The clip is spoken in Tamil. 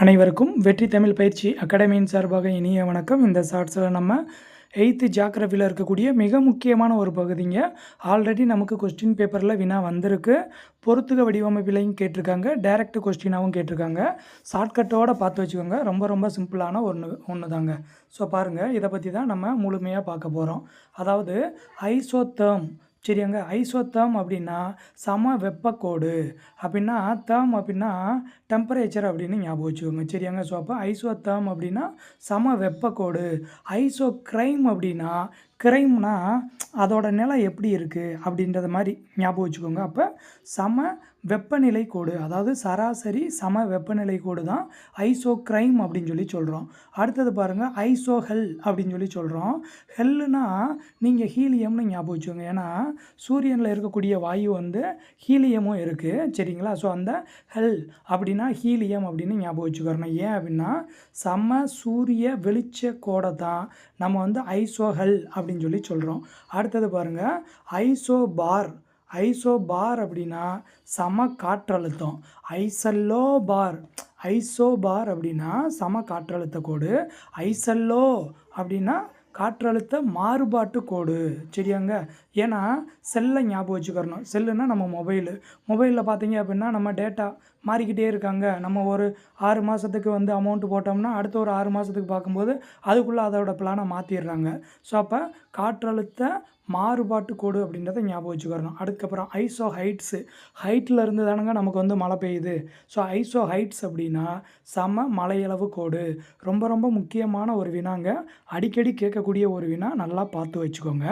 அனைவருக்கும் வெற்றி தமிழ் பயிற்சி அகாடமியின் சார்பாக இனிய வணக்கம். இந்த ஷார்ட்ஸில் நம்ம 8th ஜியோகிராஃபியில் இருக்கக்கூடிய மிக முக்கியமான ஒரு பகுதிங்க. ஆல்ரெடி நமக்கு கொஸ்டின் பேப்பரில் வினா வந்திருக்கு. பொறுத்துக வடிவமைப்பிலையும் கேட்டிருக்காங்க, டைரக்ட் கொஸ்டினாகவும் கேட்டிருக்காங்க. ஷார்ட்கட்டோடு பார்த்து வச்சுக்கோங்க. ரொம்ப சிம்பிளான ஒன்று தாங்க. ஸோ பாருங்கள், இதை பற்றி தான் நம்ம முழுமையாக பார்க்க போகிறோம். அதாவது ஐசோதேர்ம், சரியாங்க. ஐசோதேர்ம் அப்படின்னா சம வெப்பக்கோடு அப்படின்னா, தேர்ம் அப்படின்னா டெம்பரேச்சர் அப்படின்னு ஞாபகம் வச்சுக்கோங்க, சரியாங்க. ஸோ அப்போ ஐசோதேர்ம் அப்படின்னா சம வெப்பக்கோடு. ஐசோக்ரைம் அப்படின்னா, கிரைம்னா அதோட நிலை எப்படி இருக்குது அப்படின்றத மாதிரி ஞாபகம் வச்சுக்கோங்க. அப்போ சம வெப்பநிலை கோடு, அதாவது சராசரி சம வெப்பநிலை கோடு தான் ஐசோக்ரைம் அப்படின்னு சொல்லி சொல்கிறோம். அடுத்தது பாருங்கள், ஐசோஹெல் அப்படின்னு சொல்லி சொல்கிறோம். ஹெல்லுனா நீங்கள் ஹீலியம்னு ஞாபகம் வச்சுக்கோங்க. ஏன்னா சூரியனில் இருக்கக்கூடிய வாயு வந்து ஹீலியமும் இருக்குது, சரிங்களா. ஸோ அந்த ஹெல் அப்படின்னா ஹீலியம் அப்படின்னு ஞாபகம் வச்சுக்கிறோம். ஏன் அப்படின்னா சம சூரிய வெளிச்ச கோடை தான் நம்ம வந்து ஐசோஹெல் அப்படின்னு சொல்லி சொல்கிறோம். அடுத்தது பாருங்கள், ஐசோபார். ஐசோபார் அப்படின்னா சம காற்றழுத்தம். ஐசோபார் அப்படின்னா சம காற்றழுத்த கோடு. ஐசல்லோ அப்படின்னா காற்றழுத்த மாறுபாட்டு கோடு, சரியாங்க. ஏன்னா செல்லை ஞாபகம் வச்சுக்கிறணும். செல்லுன்னா நம்ம மொபைலில் பார்த்தீங்க அப்படின்னா நம்ம டேட்டா மாறிக்கிட்டே இருக்காங்க. நம்ம ஒரு 6 மாதத்துக்கு வந்து அமௌண்ட்டு போட்டோம்னா அடுத்த ஒரு 6 மாதத்துக்கு பார்க்கும்போது அதுக்குள்ளே அதோட பிளானை மாற்றிடுறாங்க. ஸோ அப்போ காற்றழுத்த மாறுபாட்டு கோடு அப்படின்றத ஞாபகம் வச்சுக்கிறணும். அதுக்கப்புறம் ஐசோ ஹைட்ஸு. ஹைட்டில் இருந்து தானுங்க நமக்கு வந்து மழை பெய்யுது. ஸோ ஐசோ ஹைட்ஸ் அப்படின்னா சம மலையளவு கோடு. ரொம்ப முக்கியமான ஒரு வினாங்க, அடிக்கடி கேட்கக்கூடிய ஒரு வினா, நல்லா பார்த்து வச்சுக்கோங்க.